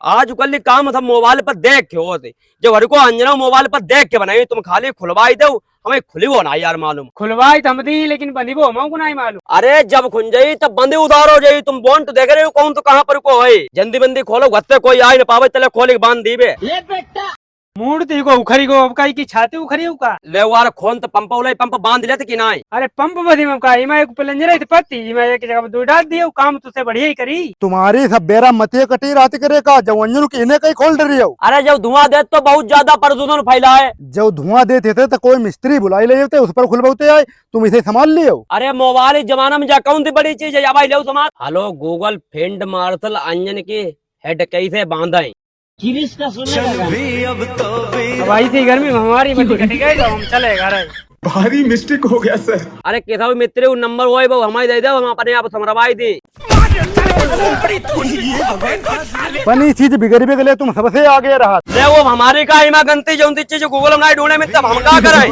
आज कल काम सब मोबाइल पर देख के होते, जब हर को अंजना मोबाइल पर देख के बनाई, तुम खाली खुलवाई दो, हमें खुली वो ना यार मालूम। खुलवाई तो हम दी, लेकिन बंदी वो हमको नहीं मालूम। अरे जब खुल जाई तब बंदी उधार हो जाई। तुम बोन तो देख रहे हो कौन तो कहाँ पर को है। जल्दी बंदी खोलो, गत्ते कोई आई न पावे, चले खोल के बांध दीबे। मूड थी को उखरी को अब की छाती उखरी का ले वार खोन तो पंप उले पंप बांध लेते कि नहीं। अरे पंप बधी में का इमा एक प्लंजर है पत्ती इमा एक जगह दो डाल दियो, काम तुझसे बढ़िया ही करी। तुम्हारी सब बेरा मते कटी रात करे का जब अंजन के इन्हें कहीं खोल रही हो। अरे जब धुआं दे तो बहुत ज्यादा प्रदूषण फैला है। जब धुआं देते थे तो कोई मिस्त्री बुलाई ले जाते, उस पर खुलवाते आए, तुम इसे संभाल लियो। अरे मोबाइल जमाना में जा कौन सी बड़ी चीज है भाई, लो समाज। हेलो गूगल फील्ड मार्शल अंजन की हेड कैसे बांधे। अब आई थी गर्मी में हमारी बत्ती कट गई तो हम चले घर। भारी मिस्टेक हो गया सर। अरे कैसा भी मित्र वो नंबर वो है वो हमारी दे दो, हम अपने आप समरवाई दी। बनी चीज बिगड़ भी गले, तुम सबसे आगे रहा। ले वो हमारी का इमा गंती जो चीज गूगल में नहीं ढूंढे में तब हम क्या करें।